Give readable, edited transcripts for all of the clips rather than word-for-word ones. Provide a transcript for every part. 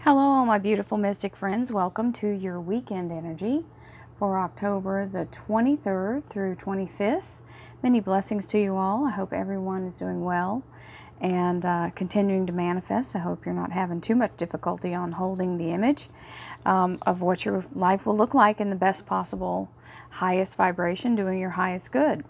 Hello, all my beautiful mystic friends. Welcome to your weekend energy for October the 23rd through 25th. Many blessings to you all. I hope everyone is doing well and continuing to manifest. I hope you're not having too much difficulty on holding the image of what your life will look like in the best possible, highest vibration, doing your highest good.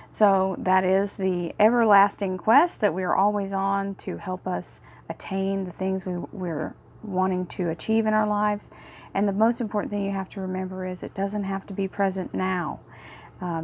So that is the everlasting quest that we are always on to help us attain the things we're wanting to achieve in our lives. And the most important thing you have to remember is it doesn't have to be present now.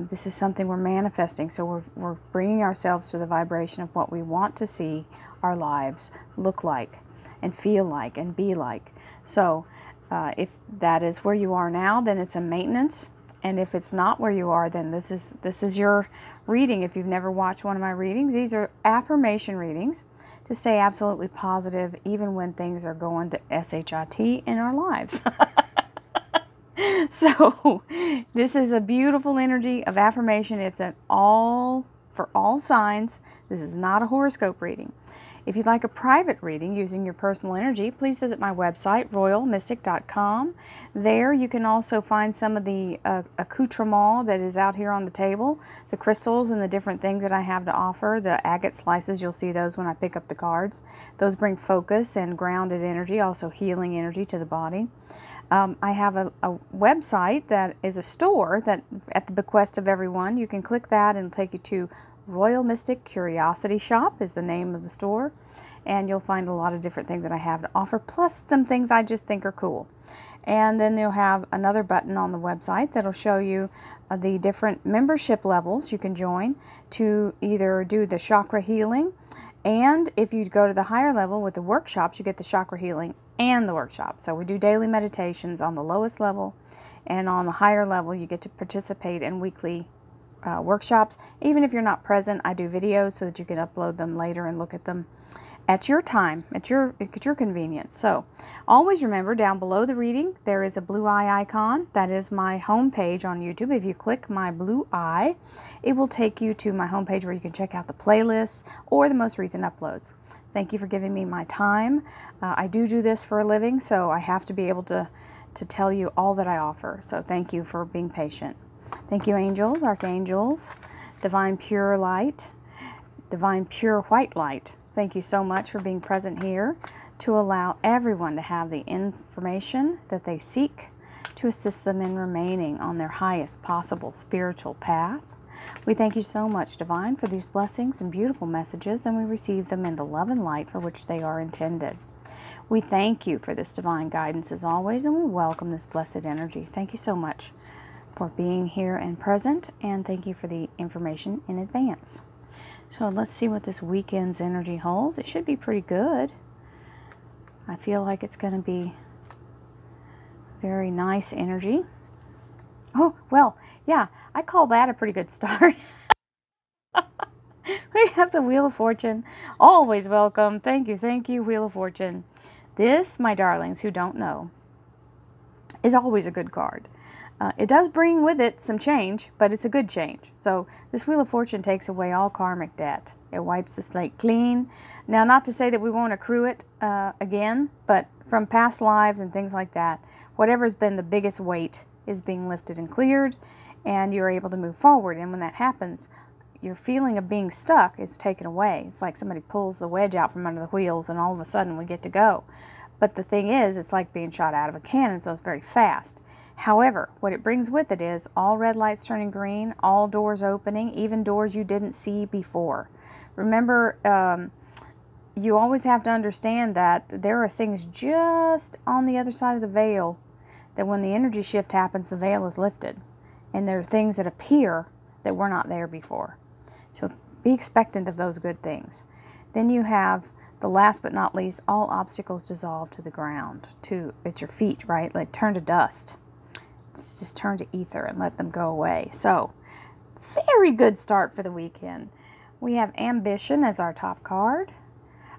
This is something we're manifesting, so we're bringing ourselves to the vibration of what we want to see our lives look like and feel like and be like. So if that is where you are now, then it's a maintenance. And if it's not where you are, then this is your reading. If you've never watched one of my readings, these are affirmation readings to stay absolutely positive even when things are going to SHIT in our lives. So this is a beautiful energy of affirmation. It's for all signs. This is not a horoscope reading. If you'd like a private reading using your personal energy, please visit my website, royalmystic.com. There you can also find some of the accoutrement that is out here on the table, the crystals and the different things that I have to offer. The agate slices, you'll see those when I pick up the cards. Those bring focus and grounded energy, also healing energy to the body. I have a website that is a store that, at the bequest of everyone, you can click that and it'll take you to Royal Mystic Curiosity Shop is the name of the store, and you'll find a lot of different things that I have to offer, plus some things I just think are cool. And then you'll have another button on the website that'll show you the different membership levels you can join to either do the chakra healing, and if you go to the higher level with the workshops, you get the chakra healing and the workshop. So we do daily meditations on the lowest level, and on the higher level you get to participate in weekly workshops. Even if you're not present, I do videos so that you can upload them later and look at them at your time, at your convenience. So always remember, down below the reading there is a blue eye icon. That is my home page on YouTube. If you click my blue eye, it will take you to my home page where you can check out the playlists or the most recent uploads. Thank you for giving me my time. I do this for a living, so I have to be able to tell you all that I offer. So thank you for being patient. Thank you, angels, archangels, divine pure light, divine pure white light. Thank you so much for being present here to allow everyone to have the information that they seek to assist them in remaining on their highest possible spiritual path. We thank you so much, Divine, for these blessings and beautiful messages, and we receive them in the love and light for which they are intended. We thank you for this divine guidance as always, and we welcome this blessed energy. Thank you so much for being here and present, and thank you for the information in advance. So let's see what this weekend's energy holds. It should be pretty good. I feel like it's going to be very nice energy. Oh, well, yeah, I call that a pretty good start. We have the Wheel of Fortune. Always welcome. Thank you, Wheel of Fortune. This, my darlings who don't know, is always a good card. It does bring with it some change, but it's a good change. So this Wheel of Fortune takes away all karmic debt. It wipes the slate clean. Now, not to say that we won't accrue it again, but from past lives and things like that, whatever's been the biggest weight is being lifted and cleared, and you're able to move forward. And when that happens, your feeling of being stuck is taken away. It's like somebody pulls the wedge out from under the wheels, and all of a sudden we get to go. But the thing is, it's like being shot out of a cannon, so it's very fast. However, what it brings with it is all red lights turning green, all doors opening, even doors you didn't see before. Remember, you always have to understand that there are things just on the other side of the veil that when the energy shift happens, the veil is lifted. And there are things that appear that were not there before. So be expectant of those good things. Then you have the last but not least, all obstacles dissolve to the ground, at your feet, right? Like turn to dust. Just turn to ether and let them go away. So, very good start for the weekend. We have ambition as our top card.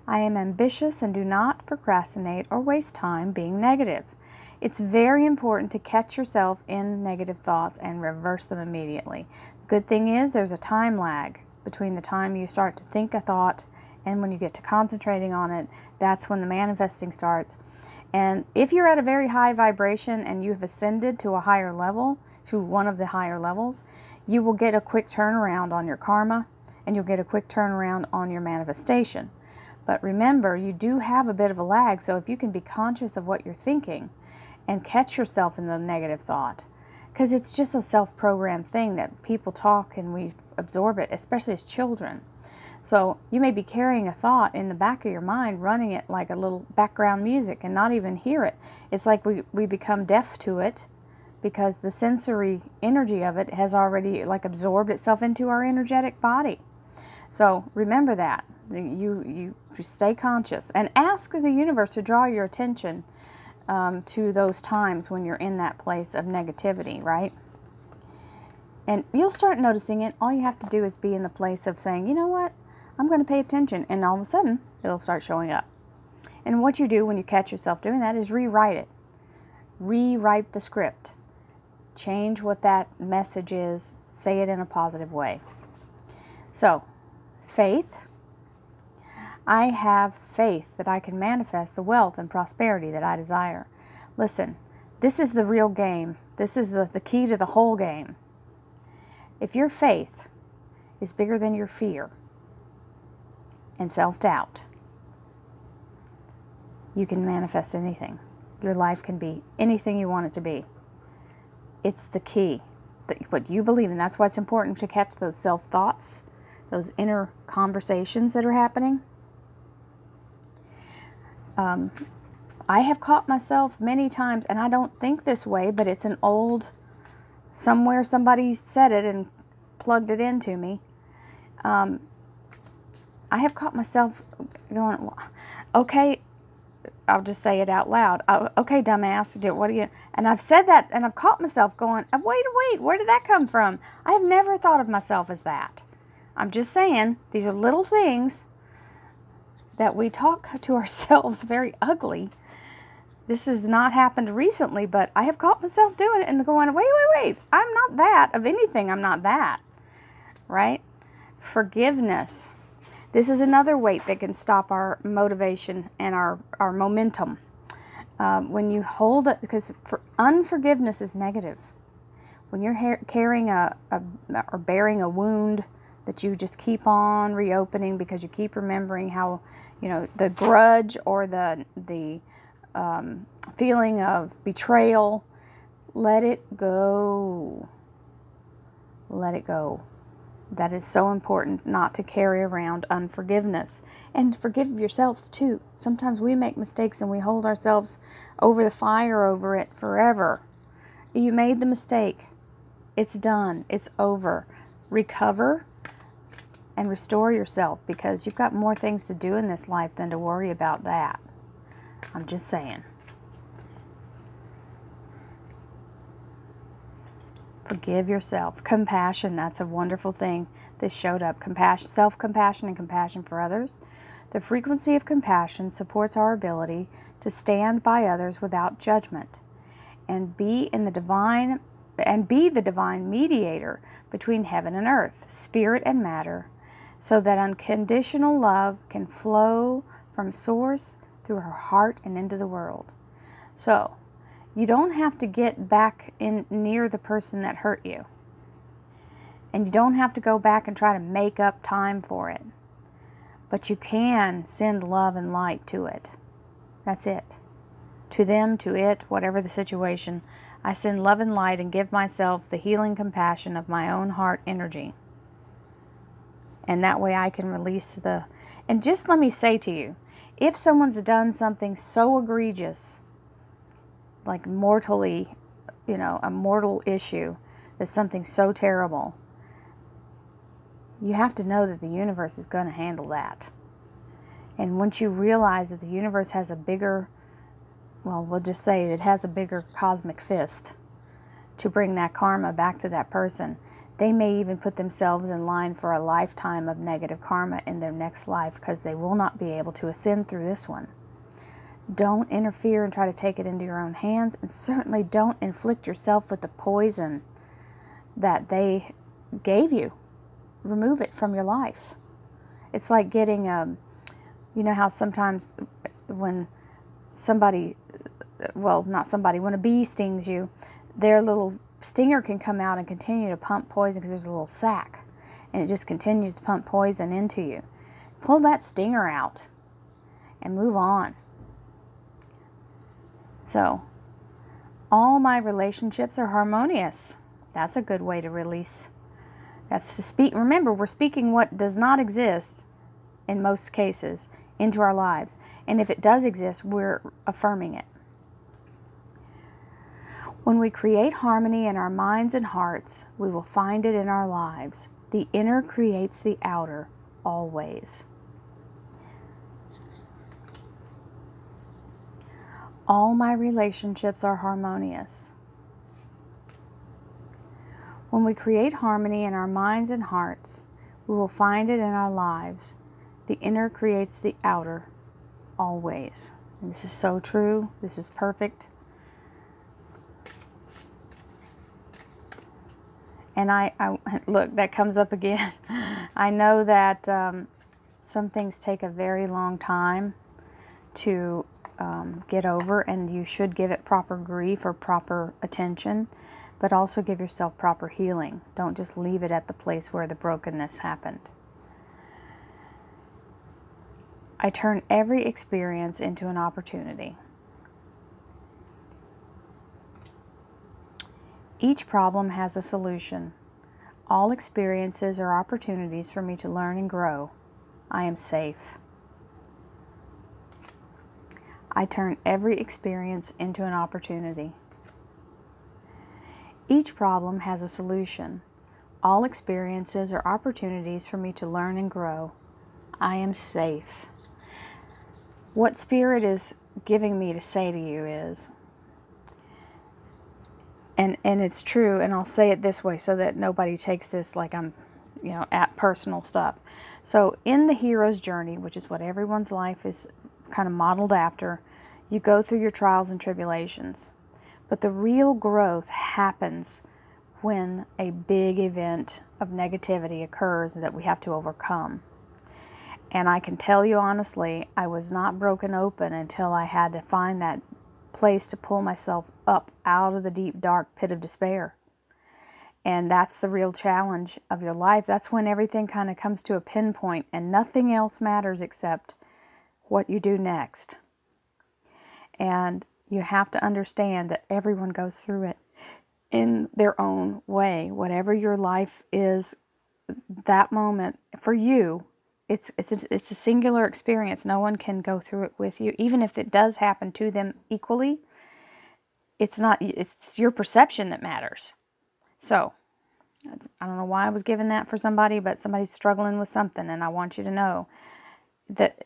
I am ambitious and do not procrastinate or waste time being negative. It's very important to catch yourself in negative thoughts and reverse them immediately. The good thing is there's a time lag between the time you start to think a thought and when you get to concentrating on it. That's when the manifesting starts. And if you're at a very high vibration and you've ascended to a higher level, to one of the higher levels, you will get a quick turnaround on your karma, and you'll get a quick turnaround on your manifestation. But remember, you do have a bit of a lag, so if you can be conscious of what you're thinking and catch yourself in the negative thought, because it's just a self-programmed thing that people talk and we absorb it, especially as children. So you may be carrying a thought in the back of your mind, running it like a little background music and not even hear it. It's like we become deaf to it because the sensory energy of it has already like absorbed itself into our energetic body. So remember that. You stay conscious and ask the universe to draw your attention to those times when you're in that place of negativity, right? And you'll start noticing it. All you have to do is be in the place of saying, you know what? I'm going to pay attention, and all of a sudden, it'll start showing up. And what you do when you catch yourself doing that is rewrite it. Rewrite the script. Change what that message is. Say it in a positive way. So, faith. I have faith that I can manifest the wealth and prosperity that I desire. Listen, this is the real game. This is the key to the whole game. If your faith is bigger than your fear and self-doubt, you can manifest anything. Your life can be anything you want it to be. It's the key, what you believe in. That's why it's important to catch those self-thoughts, those inner conversations that are happening. I have caught myself many times, and I don't think this way, but it's an old, somewhere somebody said it and plugged it into me. I have caught myself going, okay, I'll just say it out loud. Okay, dumbass, what do you... And I've said that, and I've caught myself going, wait, where did that come from? I have never thought of myself as that. I'm just saying, these are little things that we talk to ourselves very ugly. This has not happened recently, but I have caught myself doing it and going, wait, I'm not that. Of anything, I'm not that. Right? Forgiveness. This is another weight that can stop our motivation and our momentum. When you hold it, because unforgiveness is negative. When you're carrying or bearing a wound that you just keep on reopening because you keep remembering how, the grudge or the feeling of betrayal, let it go. Let it go. That is so important, not to carry around unforgiveness. And forgive yourself too. Sometimes we make mistakes and we hold ourselves over the fire over it forever. You made the mistake. It's done. It's over. Recover and restore yourself, because you've got more things to do in this life than to worry about that. I'm just saying. Forgive yourself. Compassion, that's a wonderful thing. This showed up. Compassion, self-compassion and compassion for others. The frequency of compassion supports our ability to stand by others without judgment and be the divine mediator between heaven and earth, spirit and matter, so that unconditional love can flow from source through her heart and into the world. So, you don't have to get back in near the person that hurt you. And you don't have to go back and try to make up time for it. But you can send love and light to it. That's it. To them, to it, whatever the situation, I send love and light and give myself the healing compassion of my own heart energy. And that way I can release the... And just let me say to you, if someone's done something so egregious, like mortally, a mortal issue, that's something so terrible, you have to know that the universe is going to handle that. And once you realize that the universe has a bigger, we'll just say it has a bigger cosmic fist to bring that karma back to that person, they may even put themselves in line for a lifetime of negative karma in their next life, because they will not be able to ascend through this one. Don't interfere and try to take it into your own hands, and certainly don't inflict yourself with the poison that they gave you. Remove it from your life. It's like getting, you know how sometimes when somebody, well, not somebody, when a bee stings you, their little stinger can come out and continue to pump poison because there's a little sac, and it just continues to pump poison into you. Pull that stinger out and move on. So, all my relationships are harmonious. That's a good way to release. That's to speak. Remember, we're speaking what does not exist in most cases into our lives. And if it does exist, we're affirming it. When we create harmony in our minds and hearts, we will find it in our lives. The inner creates the outer, always. All my relationships are harmonious. When we create harmony in our minds and hearts, we will find it in our lives. The inner creates the outer, always. And this is so true. This is perfect. And I look, that comes up again. I know that some things take a very long time to get over, and you should give it proper grief or proper attention, but also give yourself proper healing. Don't just leave it at the place where the brokenness happened. I turn every experience into an opportunity. Each problem has a solution. All experiences are opportunities for me to learn and grow. I am safe. I turn every experience into an opportunity. Each problem has a solution. All experiences are opportunities for me to learn and grow. I am safe. What Spirit is giving me to say to you is, and it's true, and I'll say it this way so that nobody takes this like I'm, at personal stuff. So in the hero's journey, which is what everyone's life is kind of modeled after, you go through your trials and tribulations. But the real growth happens when a big event of negativity occurs that we have to overcome. And I can tell you honestly, I was not broken open until I had to find that place to pull myself up out of the deep, dark pit of despair. And that's the real challenge of your life. That's when everything kind of comes to a pinpoint and nothing else matters except what you do next. And you have to understand that everyone goes through it in their own way. Whatever your life is, that moment for you, it's a singular experience. No one can go through it with you, even if it does happen to them equally. It's your perception that matters. So, I don't know why I was given that for somebody, but somebody's struggling with something, and I want you to know that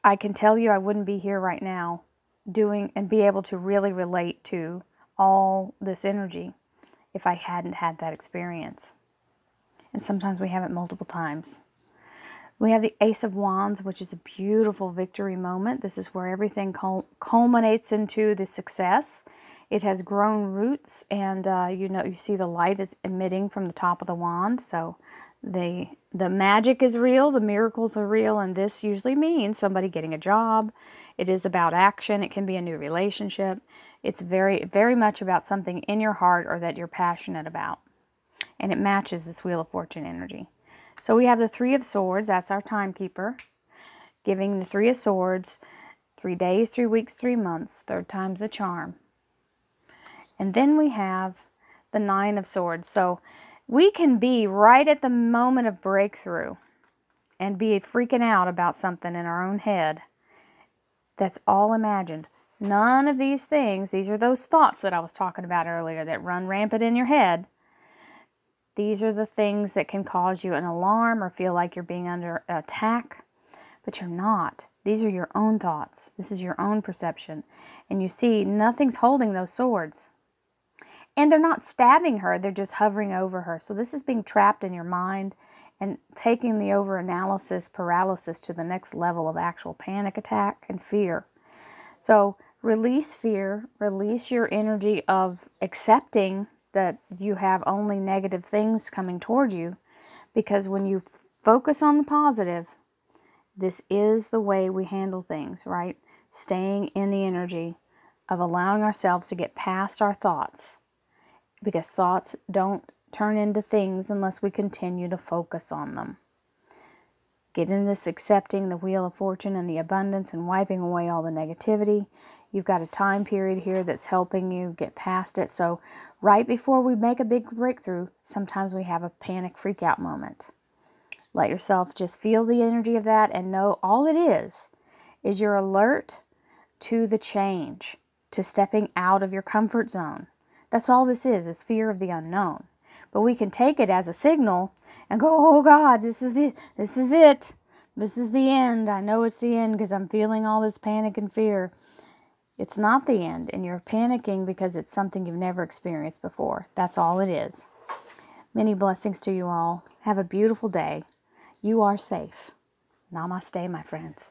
I can tell you I wouldn't be here right now doing and be able to really relate to all this energy if I hadn't had that experience. And sometimes we have it multiple times. We have the Ace of Wands, which is a beautiful victory moment. This is where everything culminates into the success. It has grown roots, and you see the light is emitting from the top of the wand. So the magic is real, the miracles are real, and this usually means somebody getting a job. It is about action. It can be a new relationship. It's very, very much about something in your heart or that you're passionate about. And it matches this Wheel of Fortune energy. So we have the Three of Swords. That's our timekeeper. Giving the Three of Swords 3 days, 3 weeks, 3 months. Third time's the charm. And then we have the Nine of Swords. So we can be right at the moment of breakthrough and be freaking out about something in our own head. That's all imagined. None of these things, these are those thoughts that I was talking about earlier that run rampant in your head. These are the things that can cause you an alarm or feel like you're being under attack, but you're not. These are your own thoughts. This is your own perception. And you see, nothing's holding those swords. And they're not stabbing her, they're just hovering over her. So this is being trapped in your mind and taking the overanalysis paralysis to the next level of actual panic attack and fear. So release fear, release your energy of accepting that you have only negative things coming toward you, because when you focus on the positive, this is the way we handle things, right? staying in the energy of allowing ourselves to get past our thoughts, because thoughts don't turn into things unless we continue to focus on them. Get in this accepting the wheel of fortune and the abundance and wiping away all the negativity. You've got a time period here that's helping you get past it. So right before we make a big breakthrough, sometimes we have a panic freak out moment. Let yourself just feel the energy of that and know all it is you're alert to the change, to stepping out of your comfort zone. That's all this is fear of the unknown. But we can take it as a signal and go, oh God, this is it. This is the end. I know it's the end because I'm feeling all this panic and fear. It's not the end, and you're panicking because it's something you've never experienced before. That's all it is. Many blessings to you all. Have a beautiful day. You are safe. Namaste, my friends.